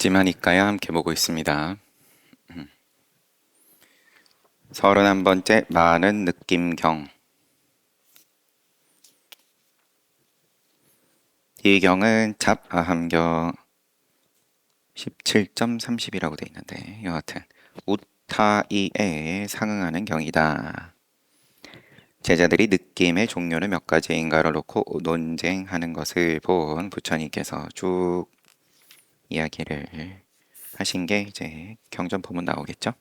듣지마니까야 함께 보고 있습니다. 31번째 많은 느낌경. 이 경은 잡아함경 17.30이라고 되어 있는데 여하튼 우타이에 상응하는 경이다. 제자들이 느낌의 종류는 몇 가지인가를 놓고 논쟁하는 것을 본 부처님께서 쭉 이야기를 하신 게 이제 경전 보면 나오겠죠.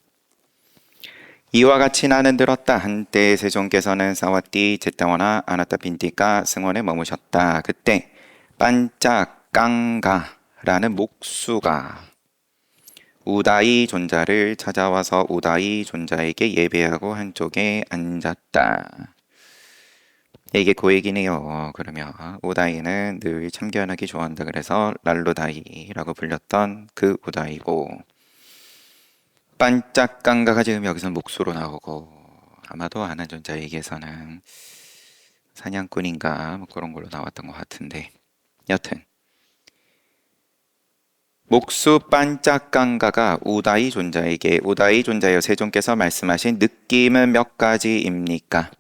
이와 같이 나는 들었다. 한때 세종께서는 사와띠 제타와나 아나타 빈티가 승원에 머무셨다. 그때 반짝깡가라는 목수가 우다이 존자를 찾아와서 우다이 존자에게 예배하고 한쪽에 앉았다. 이게 그 얘기네요. 그러면 우다이는 늘 참견하기 좋아한다 그래서 랄루다이라고 불렸던 그 우다이고, 반짝깡가가 지금 여기서 목수로 나오고, 아마도 아는 존자에게서는 사냥꾼인가 뭐 그런 걸로 나왔던 것 같은데, 여튼 목수 반짝깡가가 우다이 존자에게 우다이 존자여 세존께서 말씀하신 느낌은 몇 가지입니까?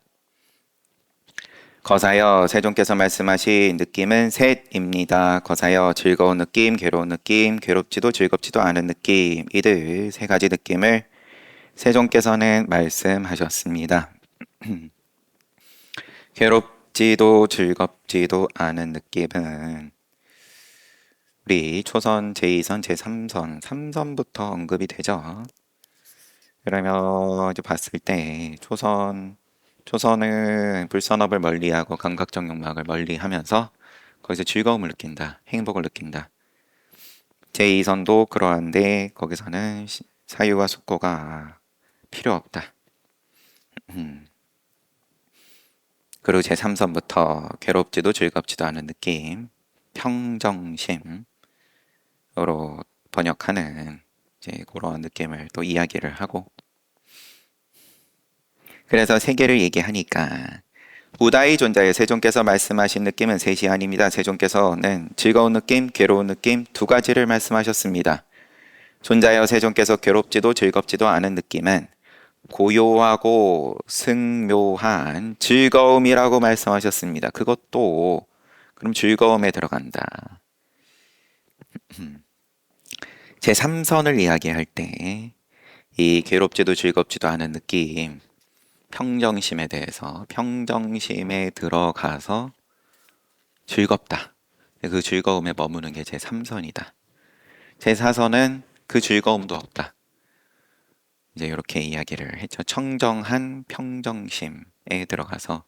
거사여 세존께서 말씀하신 느낌은 셋입니다. 거사여 즐거운 느낌, 괴로운 느낌, 괴롭지도 즐겁지도 않은 느낌, 이들 세 가지 느낌을 세존께서는 말씀하셨습니다. 괴롭지도 즐겁지도 않은 느낌은 우리 초선, 제2선, 제3선, 3선부터 언급이 되죠. 그러면 이제 봤을 때 초선은 불선업을 멀리하고 감각적 욕망을 멀리하면서 거기서 즐거움을 느낀다, 행복을 느낀다. 제2선도 그러한데 거기서는 사유와 숙고가 필요 없다. 그리고 제3선부터 괴롭지도 즐겁지도 않은 느낌, 평정심으로 번역하는 이제 그런 느낌을 또 이야기를 하고, 그래서 세 개를 얘기하니까 우다이 존자의 세존께서 말씀하신 느낌은 셋이 아닙니다. 세존께서는 즐거운 느낌, 괴로운 느낌 두 가지를 말씀하셨습니다. 존자여 세존께서 괴롭지도 즐겁지도 않은 느낌은 고요하고 승묘한 즐거움이라고 말씀하셨습니다. 그것도 그럼 즐거움에 들어간다. 제3선을 이야기할 때 이 괴롭지도 즐겁지도 않은 느낌, 평정심에 대해서 평정심에 들어가서 즐겁다. 그 즐거움에 머무는 게 제3선이다. 제4선은 그 즐거움도 없다. 이제 이렇게 이야기를 했죠. 청정한 평정심에 들어가서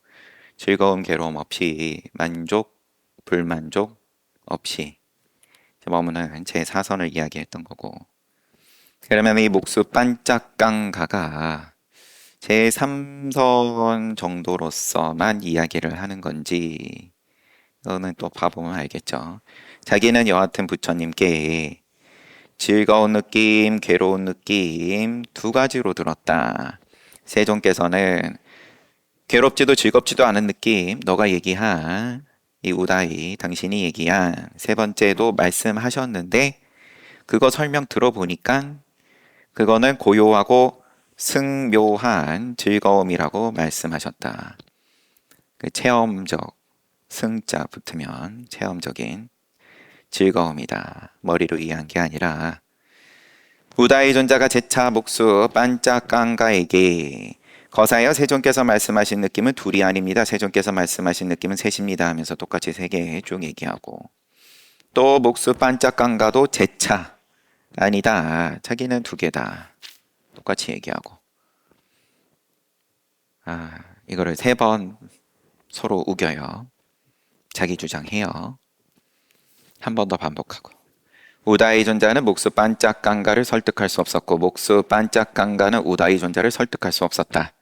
즐거움, 괴로움 없이 만족, 불만족 없이 머무는 제4선을 이야기했던 거고, 그러면 이 목수 반짝깡가가 제3선 정도로서만 이야기를 하는 건지 이거는 또 봐보면 알겠죠. 자기는 여하튼 부처님께 즐거운 느낌, 괴로운 느낌 두 가지로 들었다. 세존께서는 괴롭지도 즐겁지도 않은 느낌, 너가 얘기한 이 우다이, 당신이 얘기한 세 번째도 말씀하셨는데 그거 설명 들어보니까 그거는 고요하고 승묘한 즐거움이라고 말씀하셨다. 그 체험적, 승자 붙으면 체험적인 즐거움이다. 머리로 이해한 게 아니라 우다이 존자가 제차 목수 반짝깡가에게 거사여 세존께서 말씀하신 느낌은 둘이 아닙니다. 세존께서 말씀하신 느낌은 셋입니다 하면서 똑같이 세 개 쭉 얘기하고, 또 목수 반짝깡가도 제차 아니다. 자기는 두 개다. 똑같이 얘기하고. 이거를 세 번 서로 우겨요. 자기 주장해요. 한 번 더 반복하고. 우다이 존자는 목수 반짝깡가를 설득할 수 없었고 목수 반짝깡가는 우다이 존자를 설득할 수 없었다.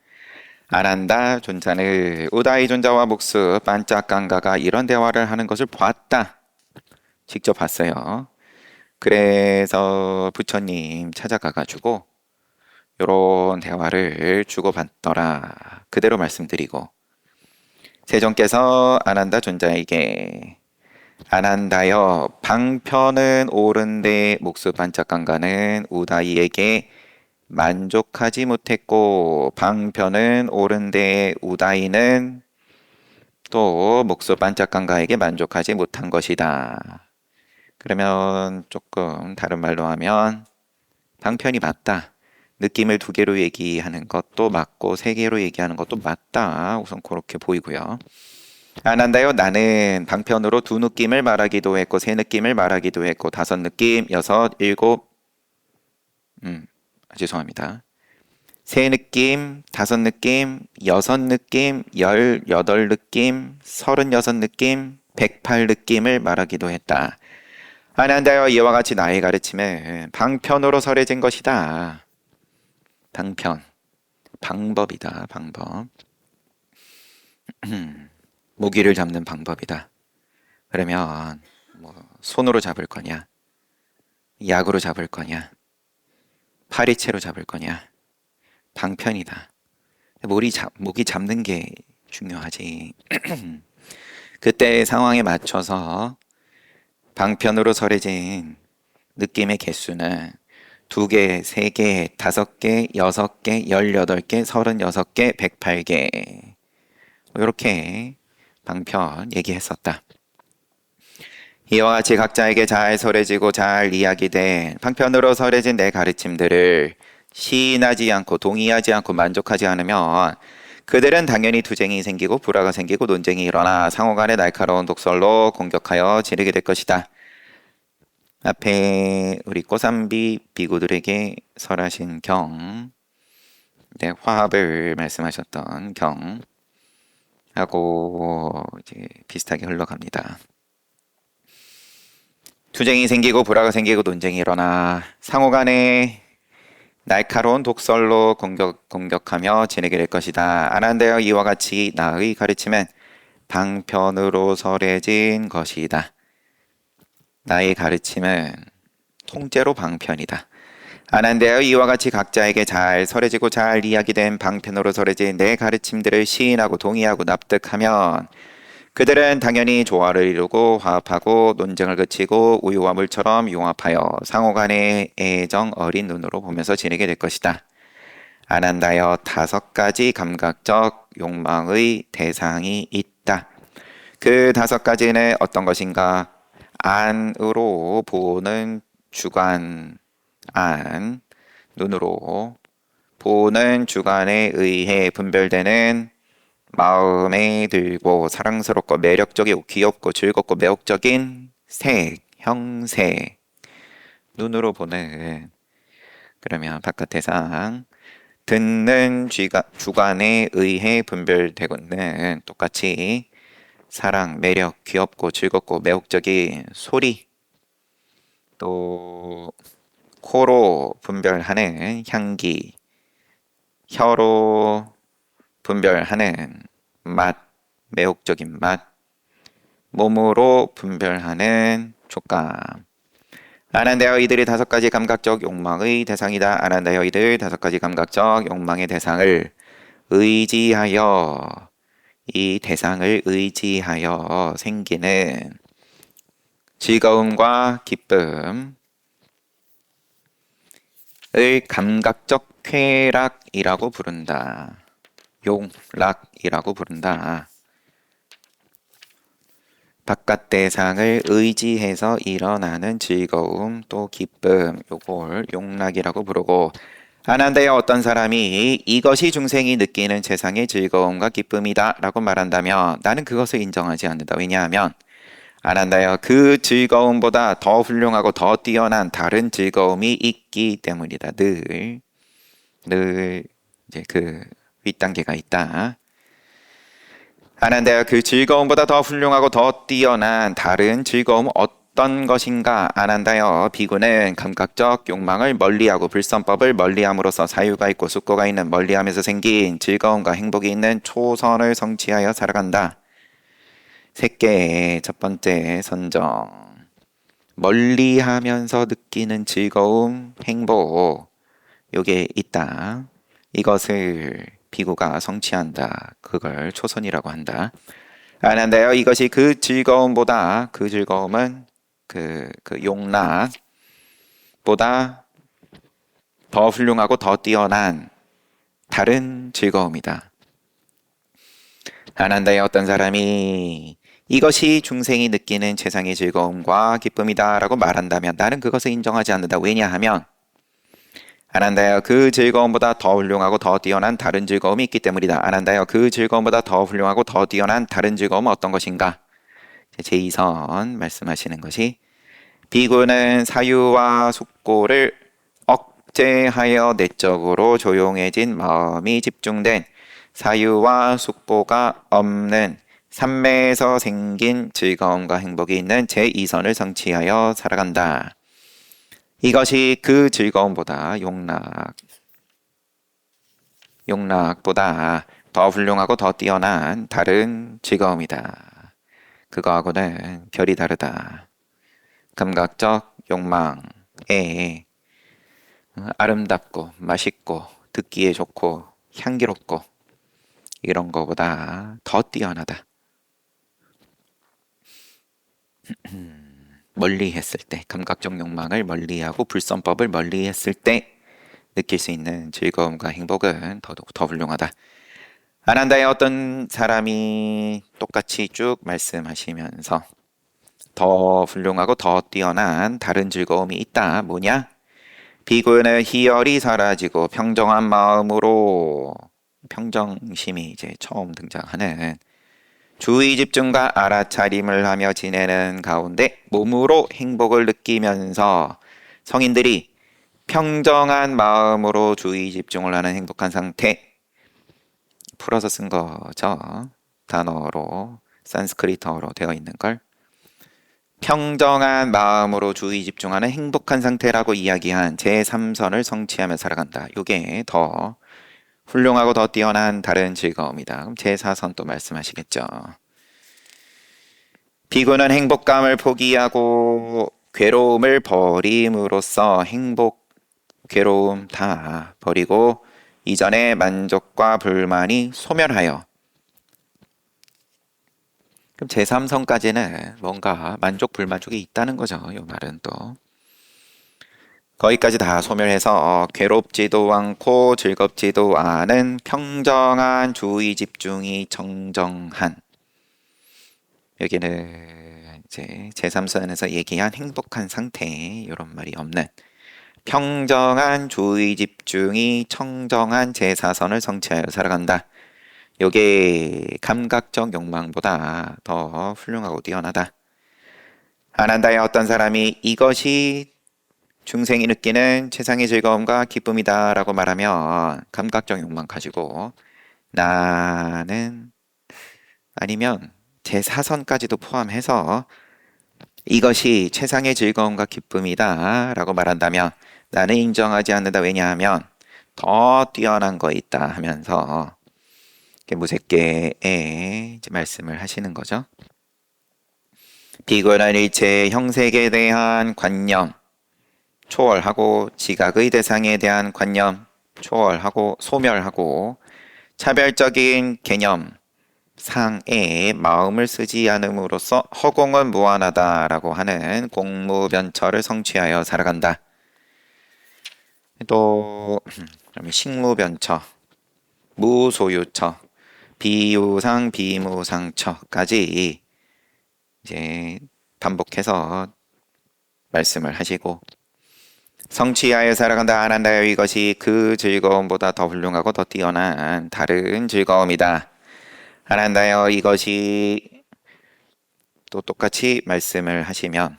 아난다 존자는 우다이 존자와 목수 반짝깡가가 이런 대화를 하는 것을 보았다. 직접 봤어요. 그래서 부처님 찾아가가지고 이런 대화를 주고받더라. 그대로 말씀드리고 세존께서 아난다 존자에게 안 한다여 방편은 옳은데 목수 반짝간가는 우다이에게 만족하지 못했고 방편은 옳은데 우다이는 또 목수 반짝간가에게 만족하지 못한 것이다. 그러면 조금 다른 말로 하면 방편이 맞다. 느낌을 두 개로 얘기하는 것도 맞고 세 개로 얘기하는 것도 맞다. 우선 그렇게 보이고요. 안 한다요. 나는 방편으로 두 느낌을 말하기도 했고 세 느낌을 말하기도 했고 다섯 느낌, 여섯, 일곱 죄송합니다. 세 느낌, 다섯 느낌, 여섯 느낌, 18느낌, 36느낌, 108느낌을 말하기도 했다. 안 한다요. 이와 같이 나의 가르침은 방편으로 설해진 것이다. 방편, 방법이다. 방법. 모기를 잡는 방법이다. 그러면 뭐 손으로 잡을 거냐, 약으로 잡을 거냐, 파리채로 잡을 거냐, 방편이다. 모기 잡는 게 중요하지. 그때 상황에 맞춰서 방편으로 설해진 느낌의 개수는 2개, 3개, 5개, 6개, 18개, 36개, 108개. 이렇게 방편 얘기했었다. 이와 같이 각자에게 잘 설해지고 잘 이야기된 방편으로 설해진 내 가르침들을 시인하지 않고 동의하지 않고 만족하지 않으면 그들은 당연히 투쟁이 생기고 불화가 생기고 논쟁이 일어나 상호 간의 날카로운 독설로 공격하여 지르게 될 것이다. 앞에 우리 꼬삼비 비구들에게 설하신 경, 네, 화합을 말씀하셨던 경하고 이제 비슷하게 흘러갑니다. 투쟁이 생기고 불화가 생기고 논쟁이 일어나 상호 간에 날카로운 독설로 공격하며 지내게 될 것이다. 안 한다여 이와 같이 나의 가르침은 방편으로 설해진 것이다. 나의 가르침은 통째로 방편이다. 안 한다여 이와 같이 각자에게 잘 설해지고 잘 이야기된 방편으로 설해진 내 가르침들을 시인하고 동의하고 납득하면 그들은 당연히 조화를 이루고 화합하고 논쟁을 그치고 우유와 물처럼 융합하여 상호 간의 애정 어린 눈으로 보면서 지내게 될 것이다. 안 한다여 5가지 감각적 욕망의 대상이 있다. 그 5가지는 어떤 것인가? 안으로 보는 주관, 안, 눈으로 보는 주관에 의해 분별되는 마음에 들고 사랑스럽고 매력적이고 귀엽고 즐겁고 매혹적인 색, 형색, 눈으로 보는. 그러면 바깥 대상 듣는 주관에 의해 분별되고는 똑같이 사랑, 매력, 귀엽고 즐겁고 매혹적인 소리, 또 코로 분별하는 향기, 혀로 분별하는 맛, 매혹적인 맛, 몸으로 분별하는 촉감. 안 한다여 이들이 5가지 감각적 욕망의 대상이다. 안 한다여 이들 5가지 감각적 욕망의 대상을 의지하여 이 대상을 의지하여 생기는 즐거움과 기쁨을 감각적 쾌락이라고 부른다. 용락이라고 부른다. 바깥 대상을 의지해서 일어나는 즐거움 또 기쁨, 요걸 용락이라고 부르고, 안 한다여 어떤 사람이 이것이 중생이 느끼는 세상의 즐거움과 기쁨이다 라고 말한다면 나는 그것을 인정하지 않는다. 왜냐하면 안 한다여 그 즐거움보다 더 훌륭하고 더 뛰어난 다른 즐거움이 있기 때문이다. 늘 이제 그 윗단계가 있다. 안 한다여 그 즐거움보다 더 훌륭하고 더 뛰어난 다른 즐거움 어떤 것인가? 안 한다여 비구는 감각적 욕망을 멀리하고 불선법을 멀리함으로써 사유가 있고 숙고가 있는 멀리함에서 생긴 즐거움과 행복이 있는 초선을 성취하여 살아간다. 셋째, 첫 번째 선정. 멀리하면서 느끼는 즐거움, 행복, 요게 있다. 이것을 비구가 성취한다. 그걸 초선이라고 한다. 아는데요, 이것이 그 즐거움보다, 그 즐거움은 그 용락보다 더 훌륭하고 더 뛰어난 다른 즐거움이다. 아는데요, 어떤 사람이 이것이 중생이 느끼는 최상의 즐거움과 기쁨이다 라고 말한다면 나는 그것을 인정하지 않는다. 왜냐하면 아난다요, 그 즐거움보다 더 훌륭하고 더 뛰어난 다른 즐거움이 있기 때문이다. 아난다요, 그 즐거움보다 더 훌륭하고 더 뛰어난 다른 즐거움은 어떤 것인가? 제2선 말씀하시는 것이 비구는 사유와 숙고를 억제하여 내적으로 조용해진 마음이 집중된 사유와 숙보가 없는 삼매에서 생긴 즐거움과 행복이 있는 제2선을 성취하여 살아간다. 이것이 그 즐거움보다 용락보다 더 훌륭하고 더 뛰어난 다른 즐거움이다. 그거하고는 결이 다르다. 감각적 욕망에 아름답고 맛있고 듣기에 좋고 향기롭고 이런 거보다 더 뛰어나다. 멀리 했을 때, 감각적 욕망을 멀리하고 불선법을 멀리 했을 때 느낄 수 있는 즐거움과 행복은 더더욱 더 훌륭하다. 아난다의 어떤 사람이 똑같이 쭉 말씀하시면서 더 훌륭하고 더 뛰어난 다른 즐거움이 있다. 뭐냐? 비구는 희열이 사라지고 평정한 마음으로, 평정심이 이제 처음 등장하는 주의 집중과 알아차림을 하며 지내는 가운데 몸으로 행복을 느끼면서 성인들이 평정한 마음으로 주의 집중을 하는 행복한 상태, 풀어서 쓴 거죠. 단어로, 산스크리트어로 되어 있는 걸. 평정한 마음으로 주의 집중하는 행복한 상태라고 이야기한 제3선을 성취하며 살아간다. 이게 더 훌륭하고 더 뛰어난 다른 즐거움이다. 그럼 제4선 또 말씀하시겠죠. 비구는 행복감을 포기하고 괴로움을 버림으로써 괴로움 다 버리고 이전의 만족과 불만이 소멸하여. 그럼 제3선까지는 뭔가 만족 불만족이 있다는 거죠. 이 말은 또. 거기까지 다 소멸해서 괴롭지도 않고 즐겁지도 않은 평정한 주의 집중이 정정한, 여기는 이제 제3선에서 얘기한 행복한 상태, 이런 말이 없는 평정한 주의 집중이 청정한 제4선을 성취하여 살아간다. 요게 감각적 욕망보다 더 훌륭하고 뛰어나다. 아난다의 어떤 사람이 이것이 중생이 느끼는 최상의 즐거움과 기쁨이다 라고 말하면 감각적 욕망 가지고 나는, 아니면 제4선까지도 포함해서 이것이 최상의 즐거움과 기쁨이다 라고 말한다면 나는 인정하지 않는다. 왜냐하면 더 뛰어난 거 있다 하면서 무색계에 말씀을 하시는 거죠. 비구는 일체 형색에 대한 관념 초월하고 지각의 대상에 대한 관념 초월하고 소멸하고 차별적인 개념 상에 마음을 쓰지 않음으로써 허공은 무한하다라고 하는 공무변처를 성취하여 살아간다. 또 식무변처, 무소유처, 비유상 비무상처까지 이제 반복해서 말씀을 하시고 성취하여 살아간다. 아난다요, 이것이 그 즐거움보다 더 훌륭하고 더 뛰어난 다른 즐거움이다. 아난다요, 이것이 또 똑같이 말씀을 하시면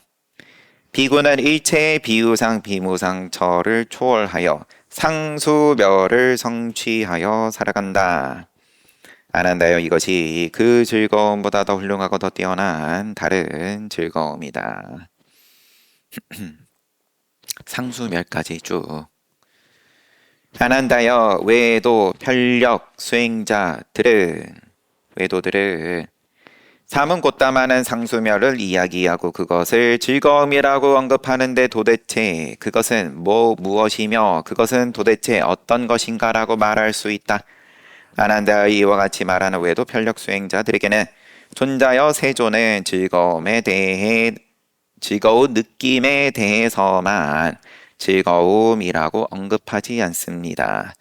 비구는 일체의 비유상 비무상처를 초월하여 상수멸을 성취하여 살아간다. 아난다요, 이것이 그 즐거움보다 더 훌륭하고 더 뛰어난 다른 즐거움이다. 상수멸까지 쭉. 아난다요, 외도 편력 외도들은 사문고따마는 상수멸을 이야기하고 그것을 즐거움이라고 언급하는데 도대체 그것은 무엇이며 그것은 도대체 어떤 것인가라고 말할 수 있다. 아난다, 이와 같이 말하는 외도 편력 수행자들에게는 존자여 세존은 즐거운 느낌에 대해서만 즐거움이라고 언급하지 않습니다.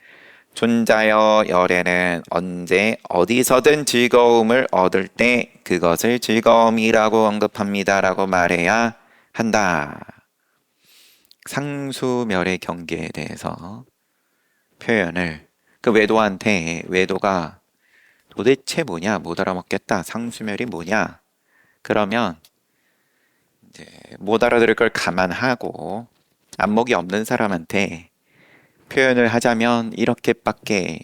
존자여 열에는 언제 어디서든 즐거움을 얻을 때 그것을 즐거움이라고 언급합니다라고 말해야 한다. 상수멸의 경계에 대해서 표현을 그 외도한테 외도가 도대체 뭐냐 못 알아먹겠다 상수멸이 뭐냐 그러면 이제 못 알아들을 걸 감안하고 안목이 없는 사람한테 표현을 하자면 이렇게밖에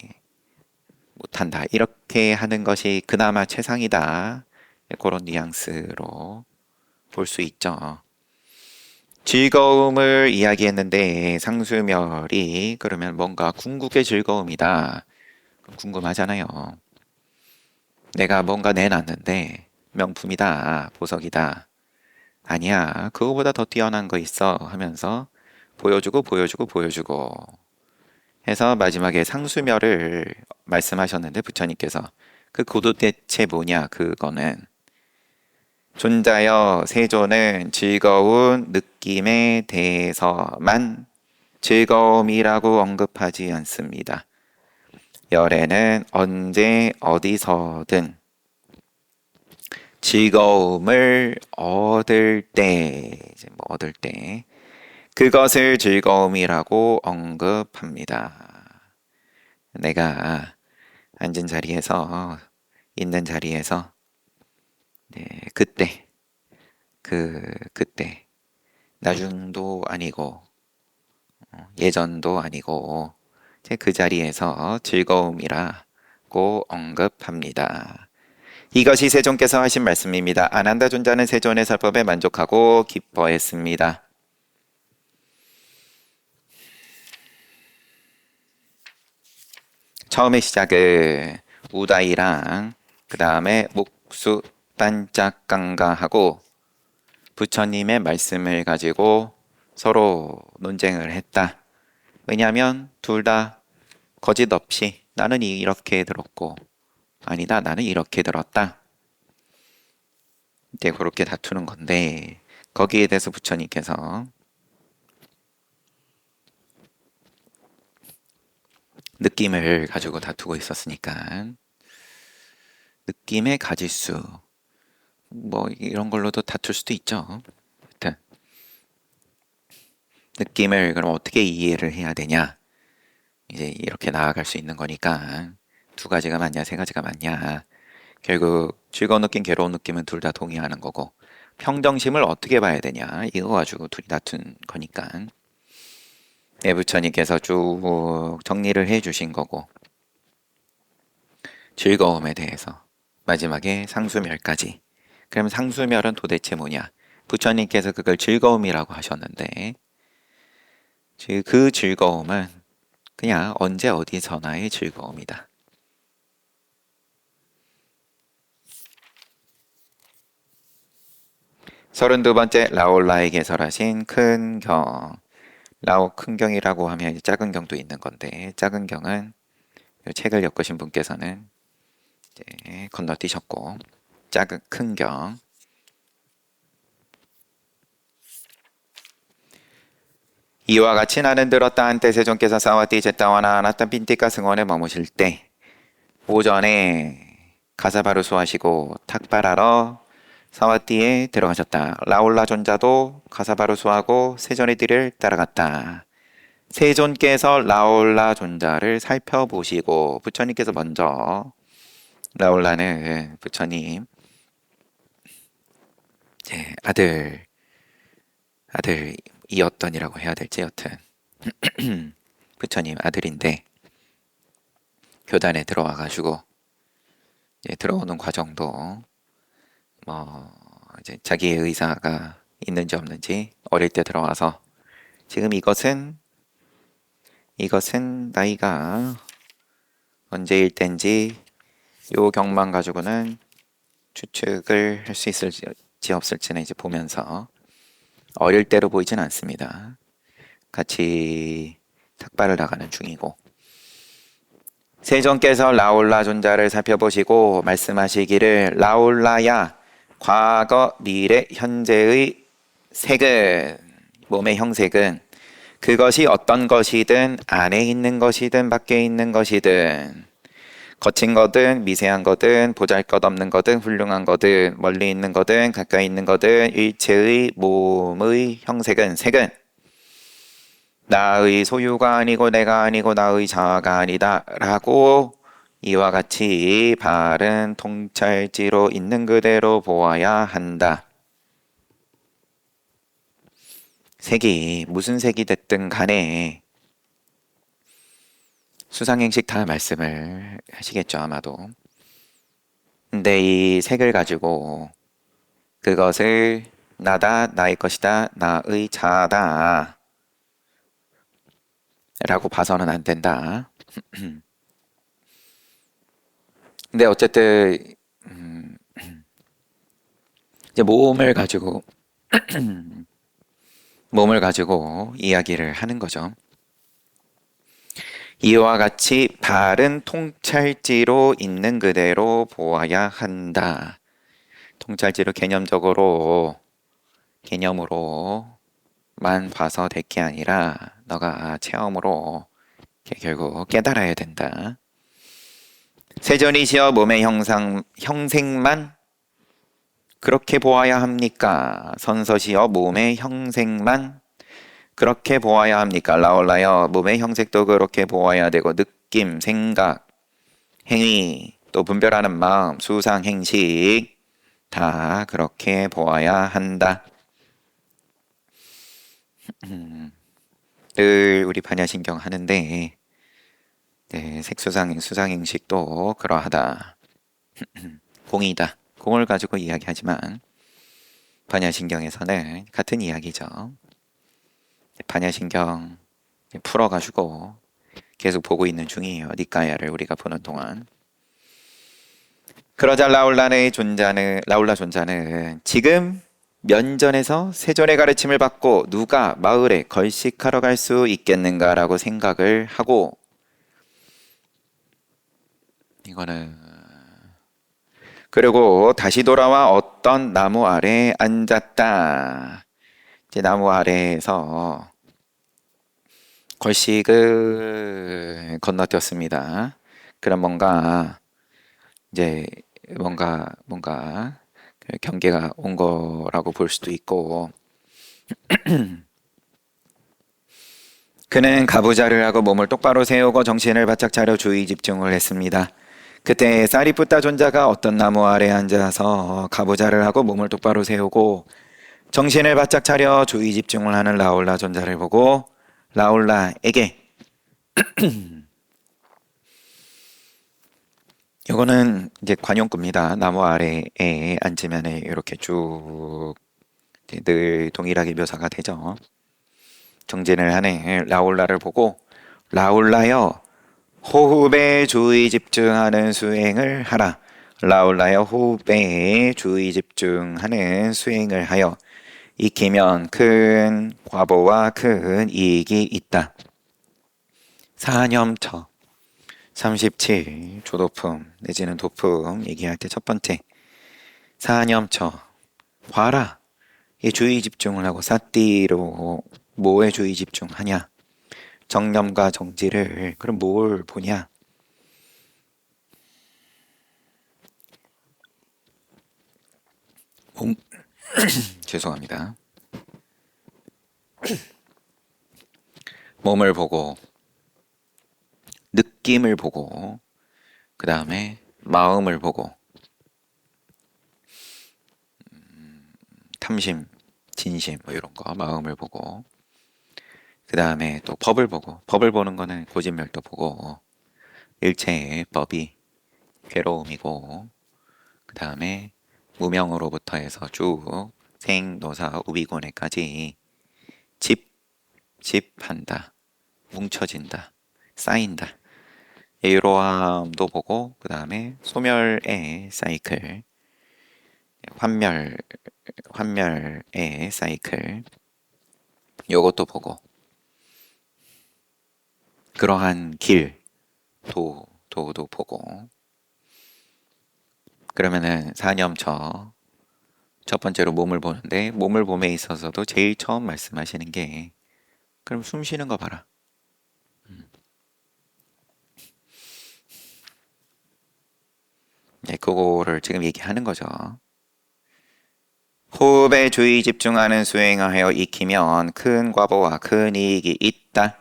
못한다. 이렇게 하는 것이 그나마 최상이다. 그런 뉘앙스로 볼 수 있죠. 즐거움을 이야기했는데 상수멸이 그러면 뭔가 궁극의 즐거움이다. 궁금하잖아요. 내가 뭔가 내놨는데 명품이다. 보석이다. 아니야. 그거보다 더 뛰어난 거 있어 하면서 보여주고 해서 마지막에 상수멸을 말씀하셨는데 부처님께서 그 도대체 뭐냐 그거는 존자여 세존은 즐거운 느낌에 대해서만 즐거움이라고 언급하지 않습니다. 열에는 언제 어디서든 즐거움을 얻을 때, 이제 뭐 얻을 때 그것을 즐거움이라고 언급합니다. 내가 앉은 자리에서 있는 자리에서 네, 그때 나중도 아니고 예전도 아니고 이제 그 자리에서 즐거움이라고 언급합니다. 이것이 세존께서 하신 말씀입니다. 아난다 존자는 세존의 설법에 만족하고 기뻐했습니다. 처음에 시작을 우다이랑 그 다음에 목수 반짝강가하고 부처님의 말씀을 가지고 서로 논쟁을 했다. 왜냐하면 둘 다 거짓 없이 나는 이렇게 들었고 아니다 나는 이렇게 들었다. 이제 그렇게 다투는 건데 거기에 대해서 부처님께서 느낌을 가지고 다투고 있었으니까 느낌의 가지수 뭐 이런 걸로도 다툴 수도 있죠. 하여튼 느낌을 그럼 어떻게 이해를 해야 되냐 이제 이렇게 나아갈 수 있는 거니까 두 가지가 맞냐 세 가지가 맞냐 결국 즐거운 느낌 괴로운 느낌은 둘 다 동의하는 거고 평정심을 어떻게 봐야 되냐 이거 가지고 둘이 다툰 거니까 네, 부처님께서 쭉 정리를 해 주신 거고 즐거움에 대해서 마지막에 상수멸까지 그럼 상수멸은 도대체 뭐냐 부처님께서 그걸 즐거움이라고 하셨는데 그 즐거움은 그냥 언제 어디서나의 즐거움이다. 32번째 라올라에 개설하신 큰 경. 라오 큰 경이라고 하면 작은 경도 있는 건데 작은 경은 이 책을 엮으신 분께서는 이제 건너뛰셨고 작은 큰 경. 이와 같이 나는 들었다 한때 세존께서 사와띠 제타와나 아나탄 빈티카 승원에 머무실 때 오전에 가사바루 수하시고 탁발하러 사와띠에 들어가셨다. 라올라 존자도 가사바루 수하고 세존의 뒤를 따라갔다. 세존께서 라올라 존자를 살펴보시고 부처님께서 먼저 라올라는 부처님 아들이었던이라고 해야 될지 여튼 부처님 아들인데 교단에 들어와가지고 들어오는 과정도 뭐 이제 자기의 의사가 있는지 없는지 어릴 때 들어와서 지금 이것은 나이가 언제일 땐지 요 경만 가지고는 추측을 할 수 있을지 없을지는 이제 보면서 어릴 때로 보이진 않습니다. 같이 탁발을 나가는 중이고 세존께서 라올라 존자를 살펴보시고 말씀하시기를 라올라야 과거 미래 현재의 색은 몸의 형색은 그것이 어떤 것이든 안에 있는 것이든 밖에 있는 것이든 거친 거든 미세한 거든 보잘것없는 거든 훌륭한 거든 멀리 있는 거든 가까이 있는 거든 일체의 몸의 형색은 색은 나의 소유가 아니고 내가 아니고 나의 자아가 아니다 라고 이와 같이 바른 통찰지로 있는 그대로 보아야 한다. 색이 무슨 색이 됐든 간에 수상행식 다 말씀을 하시겠죠 아마도. 근데 이 색을 가지고 그것을 나다 나의 것이다 나의 자아다 라고 봐서는 안 된다. 근데 어쨌든 이제 몸을 가지고 이야기를 하는 거죠. 이와 같이 바른 통찰지로 있는 그대로 보아야 한다. 통찰지로 개념으로만 봐서 될 게 아니라 너가 체험으로 결국 깨달아야 된다. 세존이시여 몸의 형색만 그렇게 보아야 합니까? 선서시여 몸의 형색만 그렇게 보아야 합니까? 라올라여 몸의 형색도 그렇게 보아야 되고 느낌, 생각, 행위, 또 분별하는 마음, 수상, 행식 다 그렇게 보아야 한다. 늘 우리 반야신경 하는데 네, 색수상, 수상행식도 그러하다. 공이다. 공을 가지고 이야기하지만 반야신경에서는 같은 이야기죠. 반야신경 풀어가지고 계속 보고 있는 중이에요. 니까야를 우리가 보는 동안. 그러자 라올라 존자는 지금 면전에서 세존의 가르침을 받고 누가 마을에 걸식하러 갈 수 있겠는가라고 생각을 하고 이거는 그리고 다시 돌아와 어떤 나무 아래 앉았다. 이제 나무 아래에서 걸식을 건너뛰었습니다. 그럼 뭔가 경계가 온 거라고 볼 수도 있고 그는 가부좌를 하고 몸을 똑바로 세우고 정신을 바짝 차려 주의 집중을 했습니다. 그때 사리푸타 존자가 어떤 나무 아래 앉아서 가부좌를 하고 몸을 똑바로 세우고 정신을 바짝 차려 주의 집중을 하는 라올라 존자를 보고 라올라에게 이거는 이제 관용구입니다. 나무 아래에 앉으면 이렇게 쭉 늘 동일하게 묘사가 되죠. 정진을 하는 라올라를 보고 라올라여 호흡에 주의 집중하는 수행을 하라. 라올라여 호흡에 주의 집중하는 수행을 하여 익히면 큰 과보와 큰 이익이 있다. 사념처 37 조도품 내지는 도품 얘기할 때 첫 번째 사념처 봐라. 이 주의 집중을 하고 사띠로 뭐에 주의 집중하냐? 정념과 정지를 그럼 뭘 보냐? 죄송합니다. 몸을 보고 느낌을 보고 그 다음에 마음을 보고 탐심, 진심 뭐 이런 거 마음을 보고 그 다음에 또 법을 보는 거는 고진멸도 보고 일체의 법이 괴로움이고 그 다음에 무명으로부터 해서 쭉 생노사 우비고뇌까지 집한다 뭉쳐진다 쌓인다 이러함도 보고 그 다음에 소멸의 사이클 환멸의 사이클 요것도 보고 그러한 길 정도도 보고. 그러면은 사념처 첫 번째로 몸을 보는데, 몸을 봄에 있어서도 제일 처음 말씀하시는 게, 그럼 숨 쉬는 거 봐라. 네, 그거를 지금 얘기하는 거죠. 호흡에 주의 집중하는 수행하여 익히면 큰 과보와 큰 이익이 있다.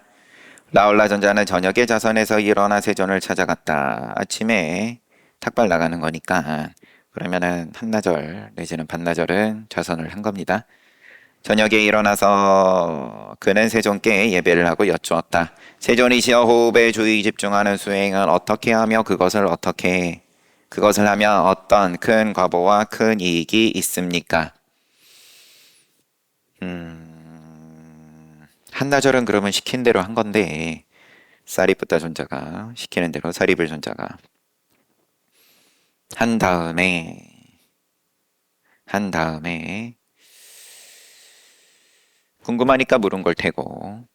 라울라 전자는 저녁에 자선에서 일어나 세존을 찾아갔다. 아침에 탁발 나가는 거니까 그러면은 한나절 내지는 반나절은 자선을 한 겁니다. 저녁에 일어나서 그는 세존께 예배를 하고 여쭈었다. 세존이시여, 호흡에 주의 집중하는 수행은 어떻게 하며 그것을 하면 어떤 큰 과보와 큰 이익이 있습니까? 한나절은 그러면 시킨 대로 한 건데, 사리푸타 존자가 시키는 대로 사리불 존자가 한 다음에 궁금하니까 물은 걸 테고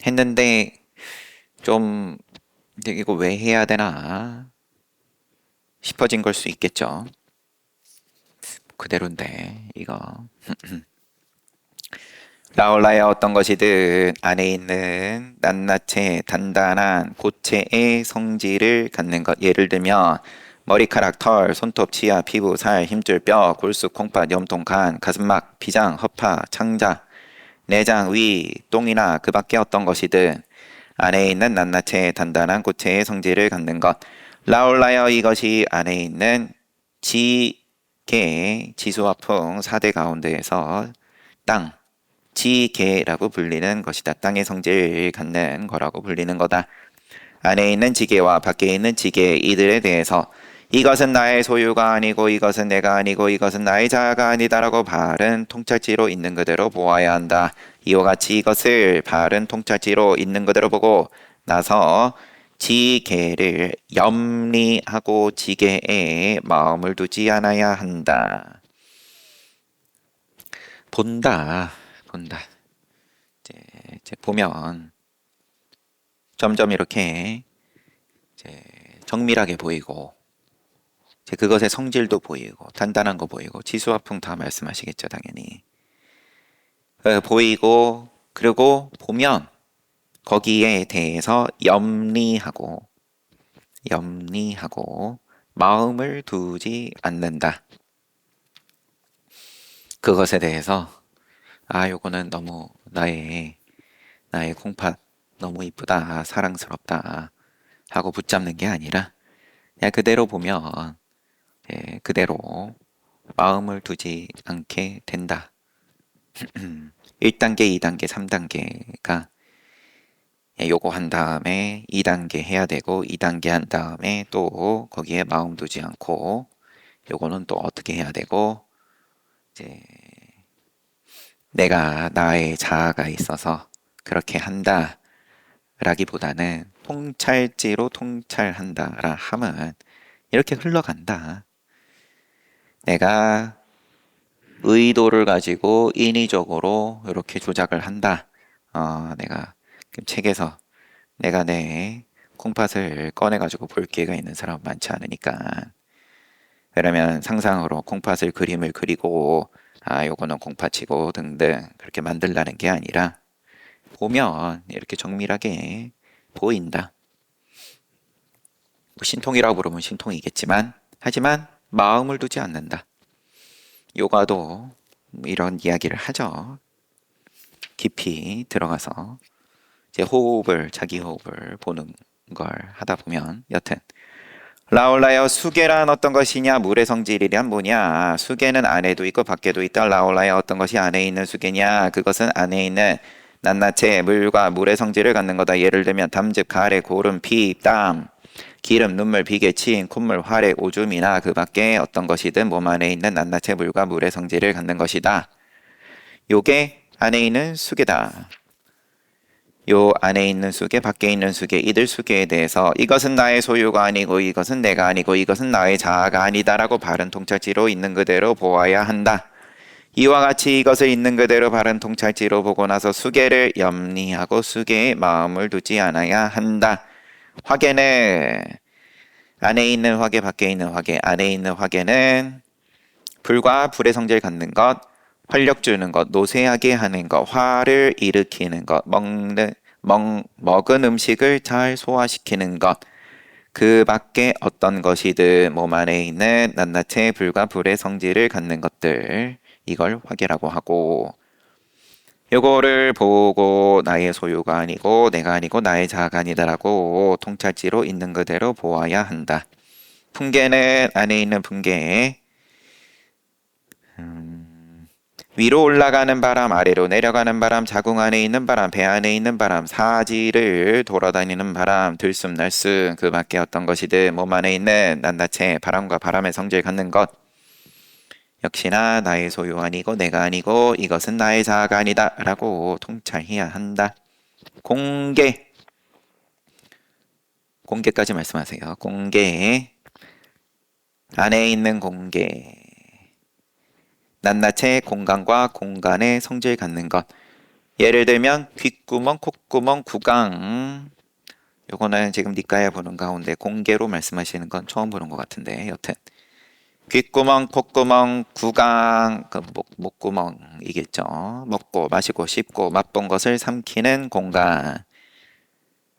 했는데, 좀 이거 왜 해야 되나 싶어진 걸 수 있겠죠. 그대로인데 이거 라올라의 어떤 것이든 안에 있는 낱낱이 단단한 고체의 성질을 갖는 것. 예를 들면 머리카락, 털, 손톱, 치아, 피부, 살, 힘줄, 뼈, 골수, 콩팥, 염통, 간, 가슴막, 비장, 허파, 창자, 내장, 위, 똥이나 그 밖에 어떤 것이든 안에 있는 낱낱이 단단한 고체의 성질을 갖는 것. 라올라여, 이것이 안에 있는 지계, 지수화풍 4대 가운데에서 땅, 지계라고 불리는 것이다. 땅의 성질을 갖는 거라고 불리는 거다. 안에 있는 지계와 밖에 있는 지계, 이들에 대해서 이것은 나의 소유가 아니고 이것은 내가 아니고 이것은 나의 자아가 아니다라고 바른 통찰지로 있는 그대로 보아야 한다. 이와 같이 이것을 바른 통찰지로 있는 그대로 보고 나서 지계를 염리하고 지계에 마음을 두지 않아야 한다. 본다. 이제 보면 점점 이렇게 이제 정밀하게 보이고, 이제 그것의 성질도 보이고, 단단한 거 보이고, 지수화풍 다 말씀하시겠죠, 당연히. 보이고, 그리고 보면 거기에 대해서 염리하고 마음을 두지 않는다. 그것에 대해서 요거는 너무 나의 콩팥 너무 이쁘다, 사랑스럽다 하고 붙잡는 게 아니라 그냥 그대로 보면 그대로 마음을 두지 않게 된다. 1단계, 2단계, 3단계가 요거 한 다음에 2단계 해야 되고, 2단계 한 다음에 또 거기에 마음 두지 않고 요거는 또 어떻게 해야 되고, 이제 내가 나의 자아가 있어서 그렇게 한다 라기보다는 통찰지로 통찰한다라 함은 이렇게 흘러간다. 내가 의도를 가지고 인위적으로 이렇게 조작을 한다. 내가 책에서 내가 내 콩팥을 꺼내가지고 볼 기회가 있는 사람 많지 않으니까, 그러면 상상으로 콩팥을 그림을 그리고 요거는 콩팥이고 등등 그렇게 만들라는 게 아니라 보면 이렇게 정밀하게 보인다. 뭐 신통이라고 부르면 신통이겠지만, 하지만 마음을 두지 않는다. 요가도 이런 이야기를 하죠. 깊이 들어가서 이제 자기 호흡을 보는 걸 하다 보면, 여튼 라올라여, 수계란 어떤 것이냐? 물의 성질이란 뭐냐? 수계는 안에도 있고 밖에도 있다. 라올라여, 어떤 것이 안에 있는 수계냐? 그것은 안에 있는 낱낱이 물과 물의 성질을 갖는 거다. 예를 들면 담즙, 가래, 고름, 피, 땀, 기름, 눈물, 비계, 침, 콧물, 화래, 오줌이나 그 밖에 어떤 것이든 몸 안에 있는 낱낱이 물과 물의 성질을 갖는 것이다. 요게 안에 있는 수계다. 요 안에 있는 수계, 밖에 있는 수계, 이들 수계에 대해서 이것은 나의 소유가 아니고 이것은 내가 아니고 이것은 나의 자아가 아니다라고 바른 통찰지로 있는 그대로 보아야 한다. 이와 같이 이것을 있는 그대로 바른 통찰지로 보고 나서 수계를 염리하고 수계에 마음을 두지 않아야 한다. 화개는 안에 있는 화개, 밖에 있는 화개. 안에 있는 화개는 불과 불의 성질을 갖는 것, 활력 주는 것, 노쇠하게 하는 것, 화를 일으키는 것, 먹은 음식을 잘 소화시키는 것, 그 밖에 어떤 것이든 몸 안에 있는 낱낱이 불과 불의 성질을 갖는 것들, 이걸 화개라고 하고, 요거를 보고 나의 소유가 아니고 내가 아니고 나의 자아가 아니다라고 통찰지로 있는 그대로 보아야 한다. 풍계는 안에 있는 풍계, 위로 올라가는 바람, 아래로 내려가는 바람, 자궁 안에 있는 바람, 배 안에 있는 바람, 사지를 돌아다니는 바람, 들숨날숨, 그 밖에 어떤 것이든 몸 안에 있는 낱낱이 바람과 바람의 성질 갖는 것, 역시나 나의 소유 아니고 내가 아니고 이것은 나의 자아가 아니다 라고 통찰해야 한다. 공개, 공개까지 말씀하세요. 공개, 안에 있는 공개, 낱낱이 공간과 공간의 성질 갖는 것. 예를 들면 귓구멍, 콧구멍, 구강. 요거는 지금 니까에 보는 가운데 공개로 말씀하시는 건 처음 보는 것 같은데 여튼 귓구멍, 콧구멍, 구강, 그 목구멍이겠죠. 먹고 마시고 씹고 맛본 것을 삼키는 공간.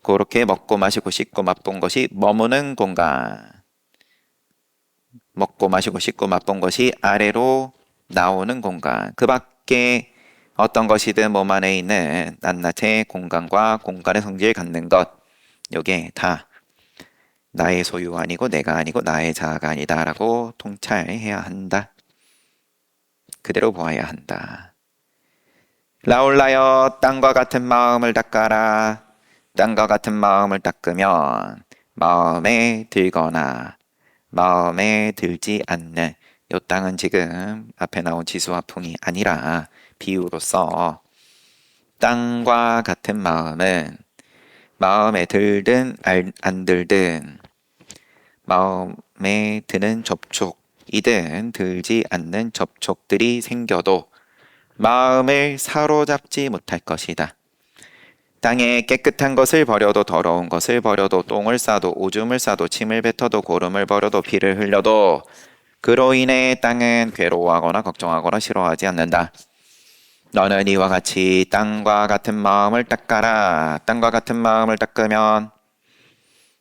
그렇게 먹고 마시고 씹고 맛본 것이 머무는 공간. 먹고 마시고 씹고 맛본 것이 아래로 나오는 공간. 그 밖에 어떤 것이든 몸 안에 있는 낱낱이 공간과 공간의 성질을 갖는 것. 요게 다 나의 소유 아니고 내가 아니고 나의 자아가 아니다 라고 통찰해야 한다. 그대로 보아야 한다. 라올라여 땅과 같은 마음을 닦아라. 땅과 같은 마음을 닦으면 마음에 들거나 마음에 들지 않는 요 땅은 지금 앞에 나온 지수와 풍이 아니라 비유로서 땅과 같은 마음은 마음에 들든 안 들든 마음에 드는 접촉이든 들지 않는 접촉들이 생겨도 마음을 사로잡지 못할 것이다. 땅에 깨끗한 것을 버려도 더러운 것을 버려도 똥을 싸도 오줌을 싸도 침을 뱉어도 고름을 버려도 피를 흘려도 그로 인해 땅은 괴로워하거나 걱정하거나 싫어하지 않는다. 너는 이와 같이 땅과 같은 마음을 닦아라. 땅과 같은 마음을 닦으면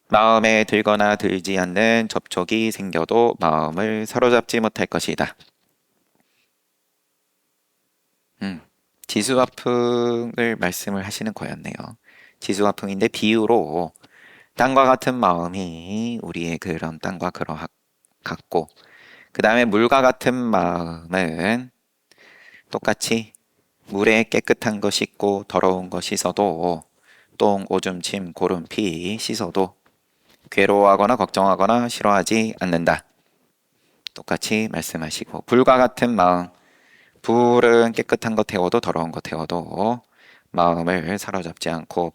마음에 들거나 들지 않는 접촉이 생겨도 마음을 사로잡지 못할 것이다. 지수화풍을 말씀을 하시는 거였네요. 지수화풍인데 비유로 땅과 같은 마음이 우리의 그런 땅과 같고 그 다음에 물과 같은 마음은 똑같이 물에 깨끗한 거 씻고 더러운 거 씻어도 똥, 오줌, 침, 고름, 피 씻어도 괴로워하거나 걱정하거나 싫어하지 않는다. 똑같이 말씀하시고 불과 같은 마음 불은 깨끗한 거 태워도 더러운 거 태워도 마음을 사로잡지 않고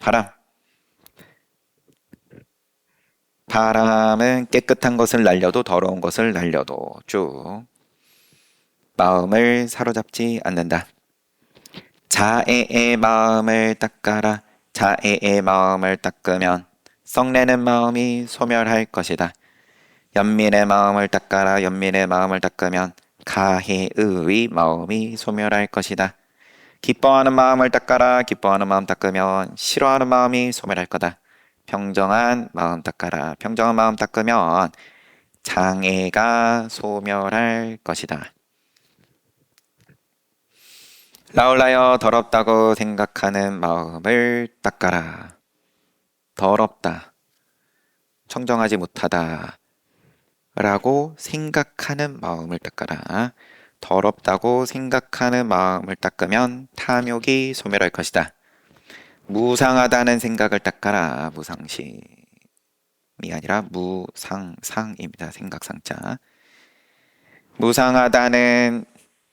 바람은 깨끗한 것을 날려도 더러운 것을 날려도 쭉 마음을 사로잡지 않는다. 자애의 마음을 닦아라. 자애의 마음을 닦으면 썩내는 마음이 소멸할 것이다. 연민의 마음을 닦아라. 연민의 마음을 닦으면 가해의 마음이 소멸할 것이다. 기뻐하는 마음을 닦아라. 기뻐하는 마음 닦으면 싫어하는 마음이 소멸할 거다. 평정한 마음 닦아라. 평정한 마음 닦으면 장애가 소멸할 것이다. 라울라여 더럽다고 생각하는 마음을 닦아라. 더럽다. 청정하지 못하다. 라고 생각하는 마음을 닦아라. 더럽다고 생각하는 마음을 닦으면 탐욕이 소멸할 것이다. 무상하다는 생각을 닦아라. 무상심이 아니라 무상상입니다. 생각상자. 무상하다는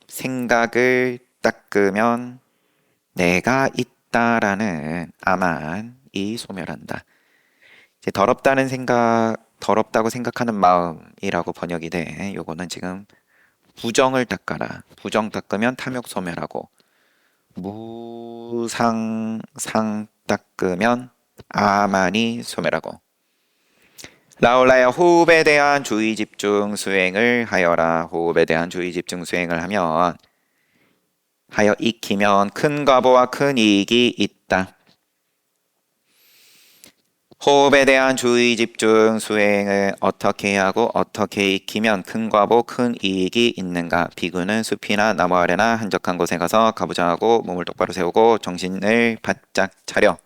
생각을 닦으면 내가 있다라는 아만이 소멸한다. 이제 더럽다고 생각하는 마음이라고 번역이 돼. 요거는 지금 부정을 닦아라. 부정 닦으면 탐욕 소멸하고 무상상 닦으면 아만이 소멸하고 라울라야 호흡에 대한 주의 집중 수행을 하여라. 호흡에 대한 주의 집중 수행을 하여 익히면 큰 과보와 큰 이익이 있다. 호흡에 대한 주의 집중 수행을 어떻게 하고 어떻게 익히면 큰 과보 큰 이익이 있는가? 비구는 숲이나 나무 아래나 한적한 곳에 가서 가보자 하고 몸을 똑바로 세우고 정신을 바짝 차려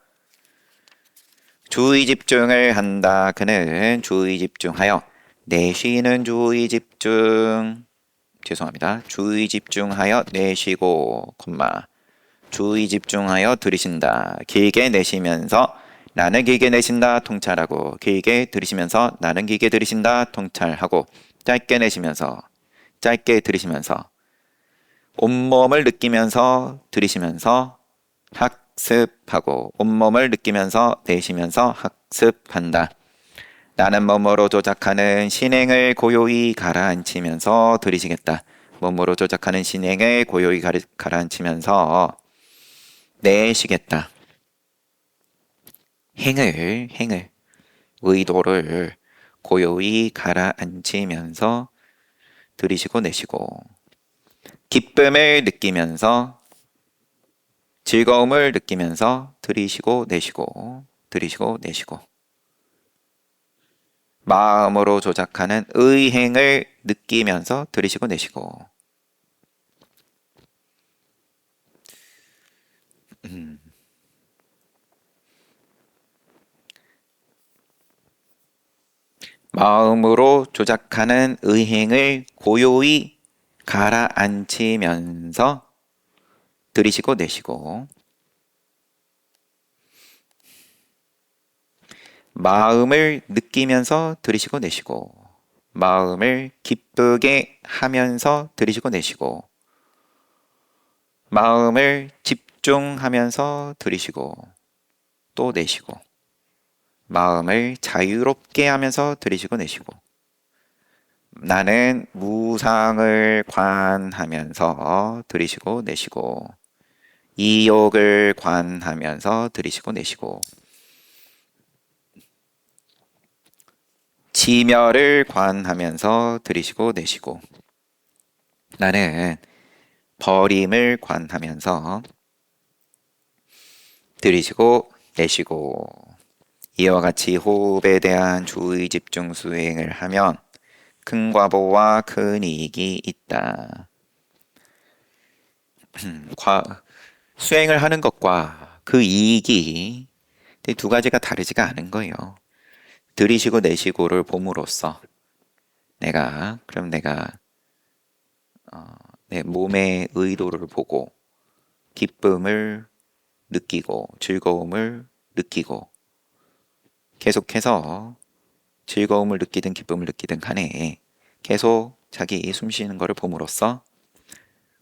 주의 집중을 한다. 그는 주의 집중하여 내쉬는 주의 집중 죄송합니다. 주의 집중하여 내쉬고 주의 집중하여 들이쉰다. 길게 내쉬면서 나는 길게 내쉰다 통찰하고 길게 들이쉬면서 나는 길게 들이쉰다 통찰하고 짧게 내쉬면서 짧게 들이쉬면서 온몸을 느끼면서 들이쉬면서 학습하고 온몸을 느끼면서 내쉬면서 학습한다. 나는 몸으로 조작하는 신행을 고요히 가라앉히면서 들이쉬겠다. 몸으로 조작하는 신행을 고요히 가라앉히면서 내쉬겠다. 행을 의도를 고요히 가라앉히면서 들이쉬고 내쉬고 기쁨을 느끼면서 즐거움을 느끼면서 들이쉬고 내쉬고 마음으로 조작하는 의행을 느끼면서 들이쉬고 내쉬고 마음으로 조작하는 의행을 고요히 가라앉히면서 들이쉬고 내쉬고 마음을 느끼면서 들이쉬고 내쉬고 마음을 기쁘게 하면서 들이쉬고 내쉬고 마음을 집중하면서 들이쉬고 또 내쉬고 마음을 자유롭게 하면서 들이쉬고 내쉬고 나는 무상을 관하면서 들이쉬고 내쉬고 이욕을 관하면서 들이쉬고 내쉬고 지멸을 관하면서 들이쉬고 내쉬고 나는 버림을 관하면서 들이쉬고 내쉬고 이와 같이 호흡에 대한 주의 집중 수행을 하면 큰 과보와 큰 이익이 있다. 수행을 하는 것과 그 이익이 두 가지가 다르지가 않은 거예요. 들이쉬고 내쉬고를 봄으로써 내가 내 몸의 의도를 보고 기쁨을 느끼고 즐거움을 느끼고 계속해서 즐거움을 느끼든 기쁨을 느끼든 간에 계속 자기 숨 쉬는 것을 봄으로써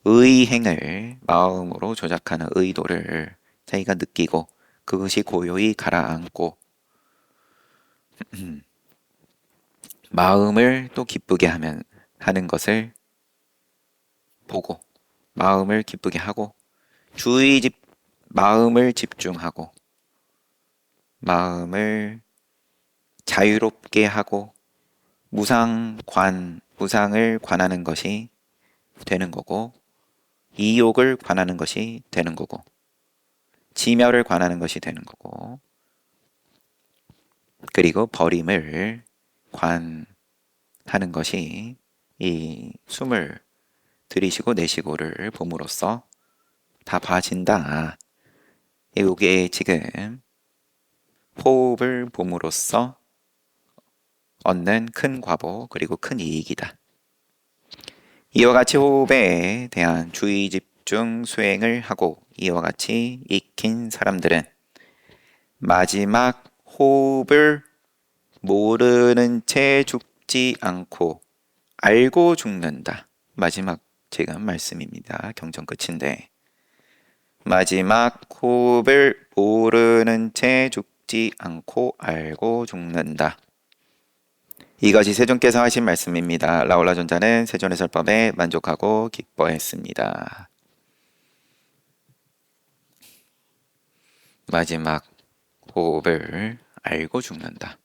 의행을 마음으로 조작하는 의도를 자기가 느끼고 그것이 고요히 가라앉고 마음을 또 기쁘게 하는 것을 보고 마음을 기쁘게 하고 마음을 집중하고 마음을 자유롭게 하고 무상을 관하는 것이 되는 거고 이욕을 관하는 것이 되는 거고 지멸을 관하는 것이 되는 거고 그리고 버림을 관하는 것이 이 숨을 들이쉬고 내쉬고를 봄으로써 다 봐진다. 이게 지금 호흡을 봄으로써 얻는 큰 과보 그리고 큰 이익이다. 이와 같이 호흡에 대한 주의 집중 수행을 하고 이와 같이 익힌 사람들은 마지막 호흡을 모르는 채 죽지 않고 알고 죽는다. 마지막 지금 말씀입니다. 경전 끝인데 마지막 호흡을 모르는 채 죽지 않고 알고 죽는다. 이것이 세존께서 하신 말씀입니다. 라울라 존자는 세존의 설법에 만족하고 기뻐했습니다. 마지막 호흡을 알고 죽는다.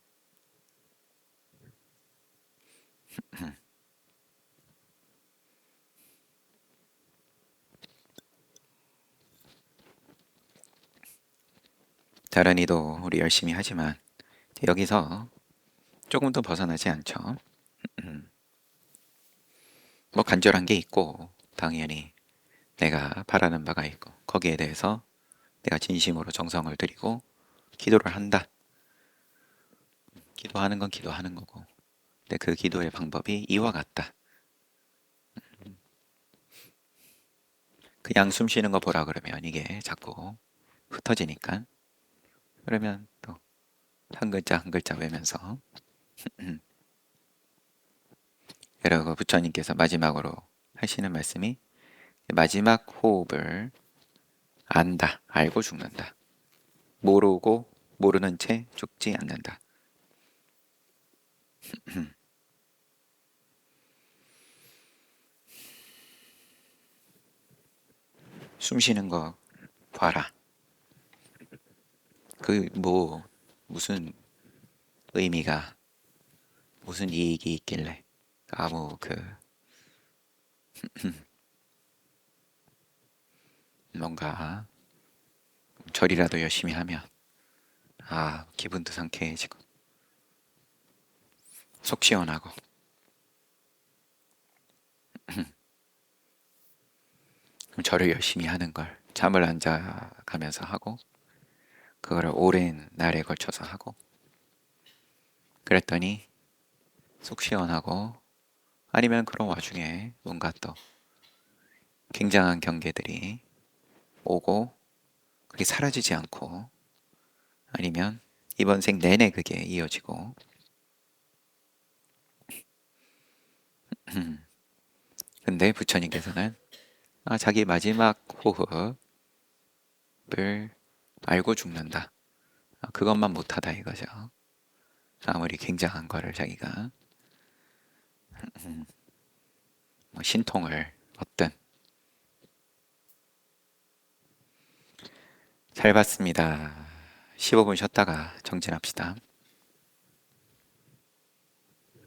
다른 이도 우리 열심히 하지만 여기서 조금 더 벗어나지 않죠. 뭐 간절한 게 있고 당연히 내가 바라는 바가 있고 거기에 대해서 내가 진심으로 정성을 들이고 기도를 한다. 기도하는 건 기도하는 거고 근데 그 기도의 방법이 이와 같다. 그냥 숨 쉬는 거 보라 그러면 이게 자꾸 흩어지니까 그러면 또 한 글자 한 글자 외면서 그리고 부처님께서 마지막으로 하시는 말씀이 마지막 호흡을 안다, 알고 죽는다. 모르고 모르는 채 죽지 않는다. 숨 쉬는 거 봐라. 그 뭐 무슨 의미가 무슨 이익이 있길래 아무 그 뭔가 절이라도 열심히 하면 기분도 상쾌해지고 속 시원하고 그럼 절을 열심히 하는 걸 잠을 안 자가면서 하고 그거를 오랜 날에 걸쳐서 하고 그랬더니 속 시원하고 아니면 그런 와중에 뭔가 또 굉장한 경계들이 오고 그게 사라지지 않고 아니면 이번 생 내내 그게 이어지고 근데 부처님께서는 자기 마지막 호흡을 알고 죽는다. 그것만 못하다 이거죠. 아무리 굉장한 거를 자기가 뭐 신통을 얻든 잘 봤습니다. 15분 쉬었다가 정진합시다.